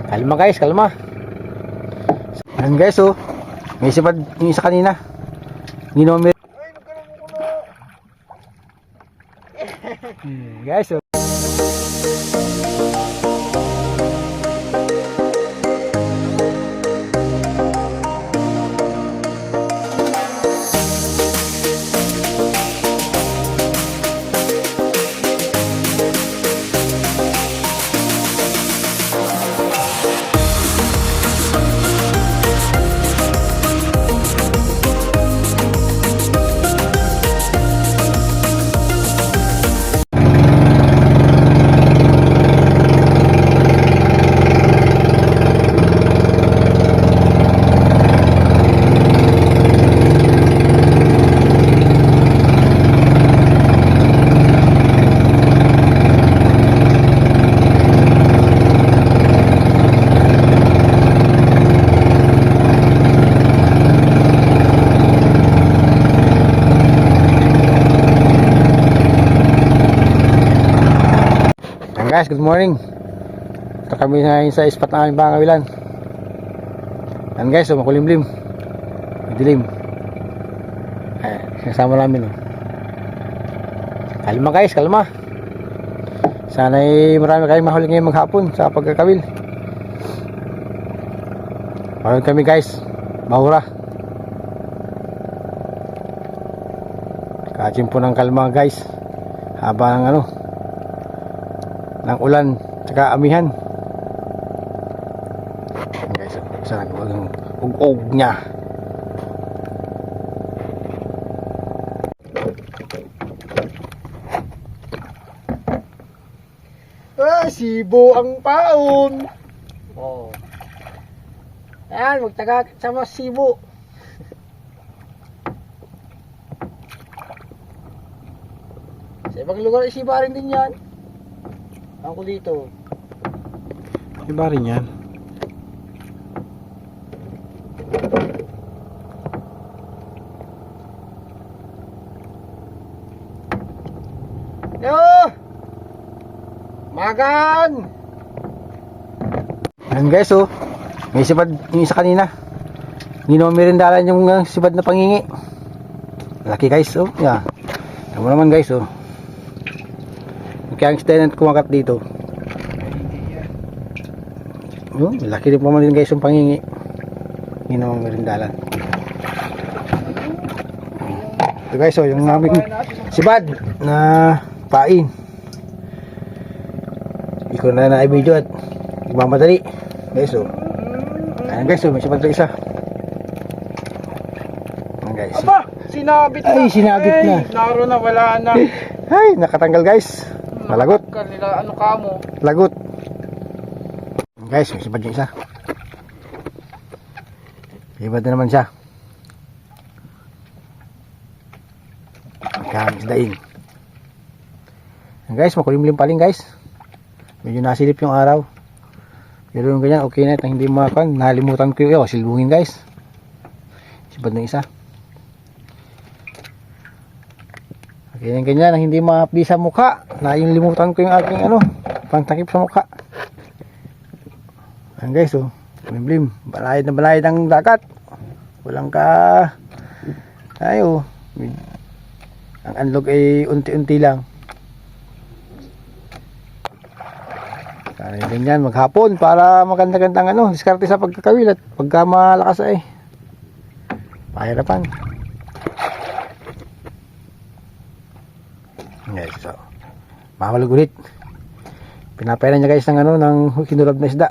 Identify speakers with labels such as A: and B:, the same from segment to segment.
A: Kalma guys, kalma. Ayan guys, oh. May sipad yung isa kanina. Ginomir. Guys, oh. Guys, good morning. Ito kami na sa spot na aming Bangawilan. Yan guys, so makulimlim. Dilim. Kasama namin, oh. Kalma guys, kalma. Sana'y marami kayong mahuli ngayong maghapon sa pagkakawil. Mahuli kami guys, mahura. Kachimpo ng kalma guys. Haba ng ng ulan tsaka amihan. Guys, saan ang ug-ug niya. Sibo ang paon. Oh. Ayan, magtaga sama sibo. Sa ibang lugar isiba rin din yan. Ako dito. Iba rin yan. Yo! Magan! Ayan guys, oh. May sipad yung isa kanina. Ginomirindalan yung sipad na pangingi. Laki guys, oh. Yeah. Tama naman guys, oh. Kaya ang student kumakat dito. Laki din pa man din guys yung pangingi. Hindi naman merindalan. Ito guys, oh, yung aming sibad na pain. Hindi ko na na-video at magmamadali. Guys, oh. Ayan guys, oh, may sibad na isa. Ayan guys.
B: Aba, sinabit na.
A: Ay, sinabit na.
B: Laro na, wala na.
A: Ay, nakatanggal guys. Malagot.
B: Kanila, ano ka mo?
A: Lagot. Guys, may sibad yung isa. Sibad na naman siya. Magkakamisdain. Guys, makulimlim pa rin guys. Medyo nasilip yung araw. Pero yung ganyan, okay na. Hindi makakan. Nalimutan ko yung silbungin guys. Sibad na isa. Okay, yung ganyan, hindi ma-update sa mukha. Limutan ko yung aking pangtakip sa mukha. Ayan guys, oh. Blim-blim. Balayad na balayad ang dagat. Walang ka... Ayo. Ang unlock ay unti-unti lang. Kaya ganyan, maghapon para maganda-gandang diskarte sa pagkakawil at pagka malakas ay pahirapan. Guys, so mahulog ulit. Pinapairan niya guys ng ng hinulab na isda.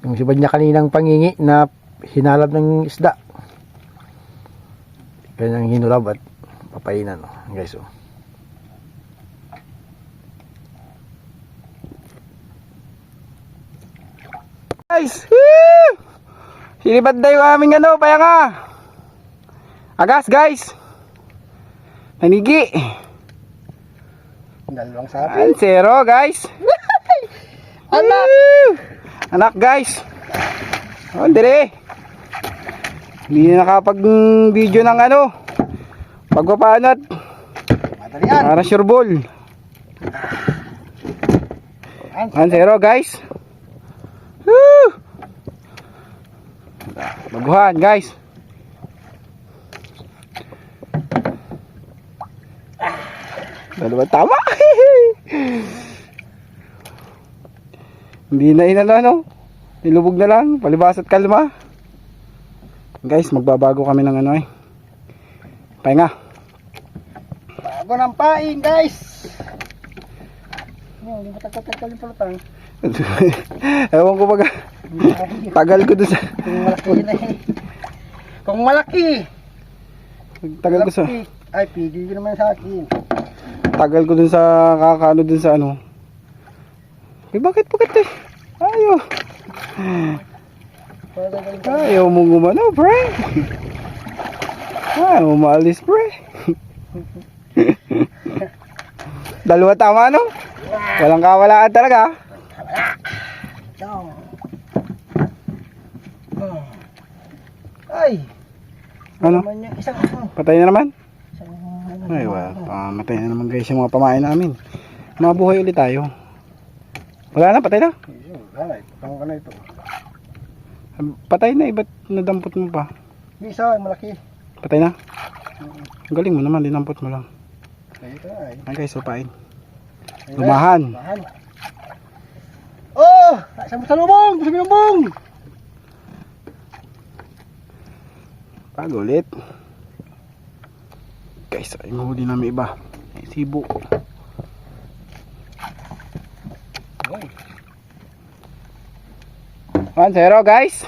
A: Yung sibad niya kaninang pangingi na hinalab ng isda. Kaya ang hinulab at papainan, guys, oh. Guys, sinibad na yung aming payanga. Agas guys. Nanigi. Dalawang sapi. Zero guys. Anak. Anak guys. Oh, dire. Hindi na nakapag-video ng pagpapanat. Para sure ball. 1-0 guys.
C: Baguhan guys. Dalawa tama. Hindi na inano ano. Nilubog na lang, palibas at kalma. Guys, magbabago kami ng ano eh. Pahinga.
A: Bago ng pain, guys. Hindi matatagkal yung palutang.
C: Ewan ko baga. Tagal ko doon sa
A: Kung malaki na eh. Kung malaki.
C: tagal ko sa
A: Ay, pigil ko naman sa akin.
C: tagal ko dun sa kakaano dun sa ano. Eh bakit eh? Ayaw mo gumano, pre. Ayaw mo maalis, pre. Dalawa tama, no? Walang kawalaan talaga.
A: Ay,
C: Ano?
A: naman yung isang
C: Patay na naman? Ay, wala. Pamatay na naman guys yung mga pamain namin. Mabuhay ulit tayo. Wala na, patay na.
A: Ay, tama ka na ito.
C: Patay na, ba't nadampot mo pa?
A: Isa, malaki.
C: Patay na? Ang galing mo naman, dinampot mo lang.
A: Ito ay.
C: Ay guys, supain. Lumahan.
A: Oh! Sa lubong! Sa lubong!
C: Pag ulit. Guys, ay mahuli namin iba. Ay, sibo. 1-0 guys.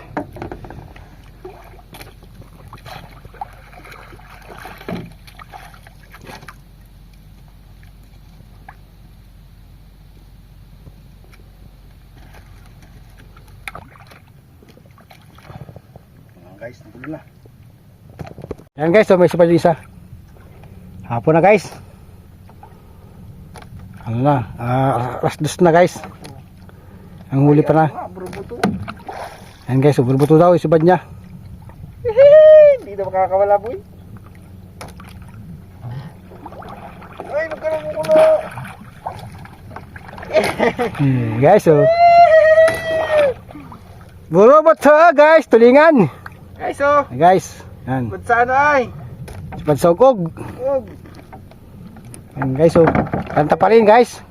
A: Guys, nagulo na. Ayan guys, so may isa pa isa. Hapon na guys. Ano na, alas 2 na guys. Ang huli pa na. Ayan guys, so burbuto daw, isubad niya.
B: Hindi na makakawala, boy. Ay, magkaroon mo ko na.
A: Guys, so burbuto guys, tulingan.
B: Guys, oh.
A: Guys, yan.
B: Ba't sana ay?
A: Isubad sa ukog.
B: Oh.
A: Ayan guys, so kanta pa rin guys.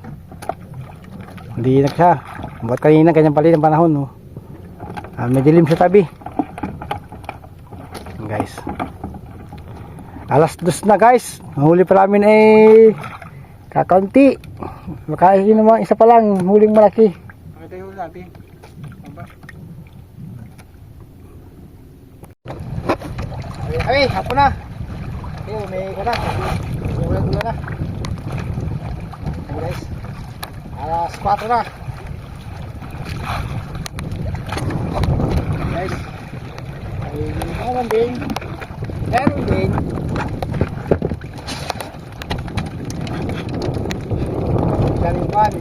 A: Hindi na siya. Buat kanina, ganyan pa rin ang panahon, no? May dilim sa tabi. Ayan, guys. Alas 2 na guys. Ang huli pa namin ay kakaunti. Makain naman isa pa lang, huling malaki.
B: Pakita yung huli natin.
A: Ay, hapon na. Ayun, may iko na. Ulan-ulan na. Ayan guys. Alas 4 na. Guys. Ay, meron din. Meron din. Galingan.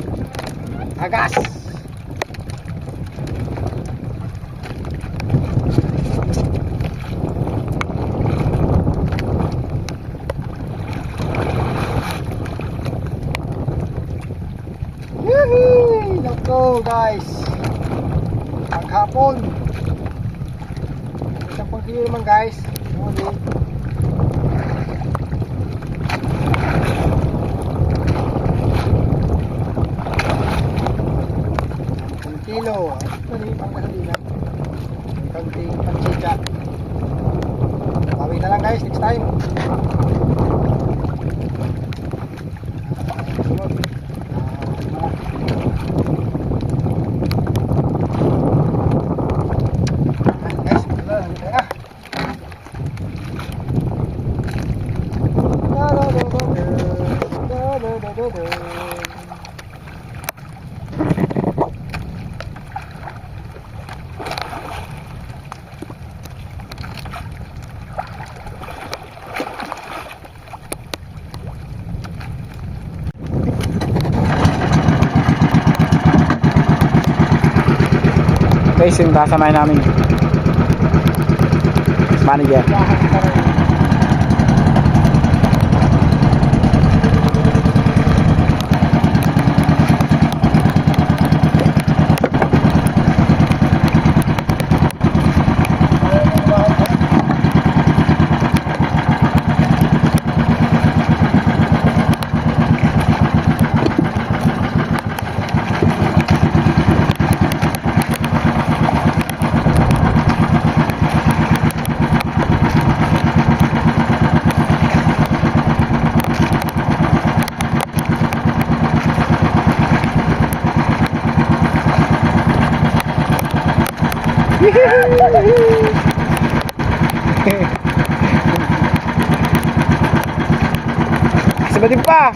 A: Agas. Yehey! Let's go guys! Maghapon! Isang kilo naman guys. Huli. Isang kilo. Ito pang gasolina. Konting pansika. Bawi na lang guys next time.
C: Guys, yung kasamahin namin. Manager. Sabatin pa.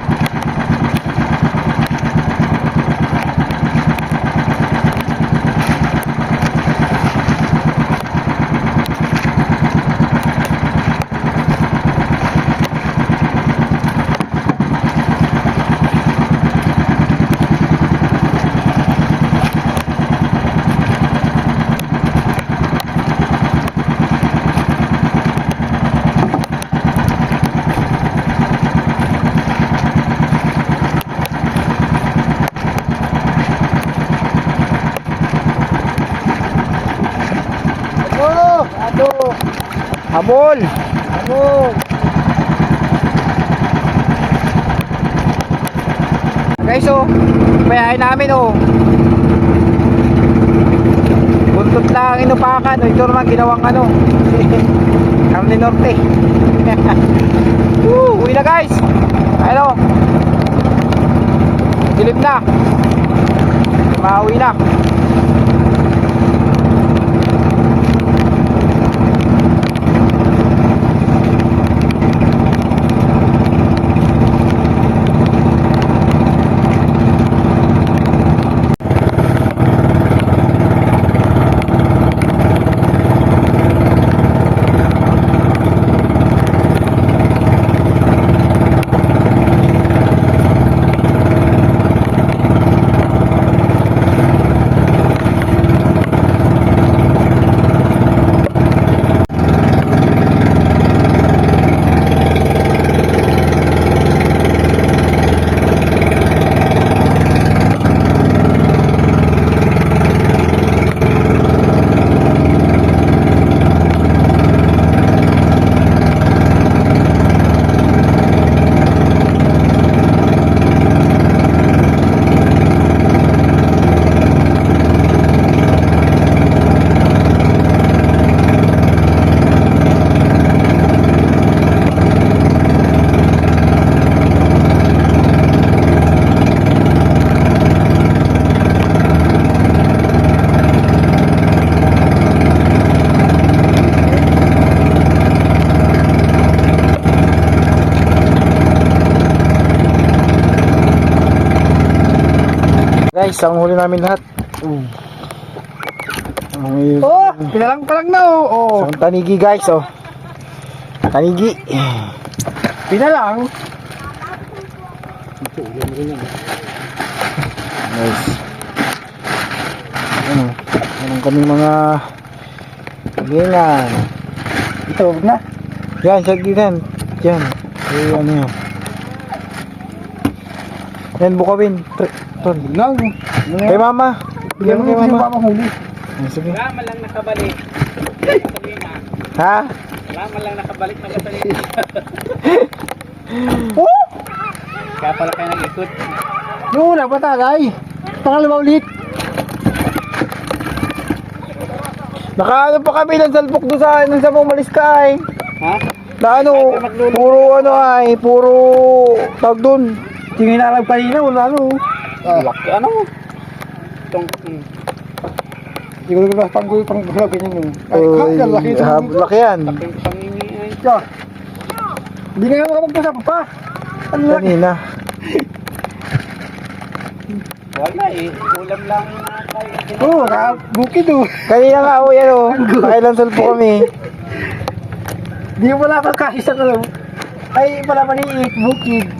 C: Habol! Habol! Guys, oh, payahin namin, oh. Buntot lang inupakan, oh. Ito naman ginawang ano. Carne Norte. Uwi na, guys. Ayun, oh. Dilim na. Mauwi na. Guys, ang huli namin lahat. Oh, pinalang pa lang na, oh. Isang tanigi, guys, oh. Tanigi. Pinalang. Guys. Ano? Anong kami mga gilan. Ito, na. Yan, sa gilan. Yan. Ano yan. Yan, bukawin. Ton. Lang. Kay mama. Bigyan mo kay mama. Huli. Sige.
B: Wala man lang nakabalik.
C: Ha?
B: Wala man lang nakabalik ng gasolina.
C: Oh!
B: Kaya pala kayo nag-ikot.
C: Yung una pa tagay. Pangalawa ulit. Nakaano pa kami ng salpok doon sa nung sa umalis ka ay.
B: Ha?
C: Na ano, puro ano ay, puro tawag doon. Tingin na lang kanina, wala ano.
B: Laki ano? Itong...
C: Hindi ko na panggulo ganyan yun. Ay, laki yan.
B: Laking pangingi ay.
C: Hindi nga makapagpasap pa. Kanina.
B: Wala eh. Ulam lang tayo.
C: Oo, bukid oh. Kanina nga oh, yan oh. Pakailan salpo kami. Hindi mo wala kang kahisa ka lang. Ay, pala maniik, bukid.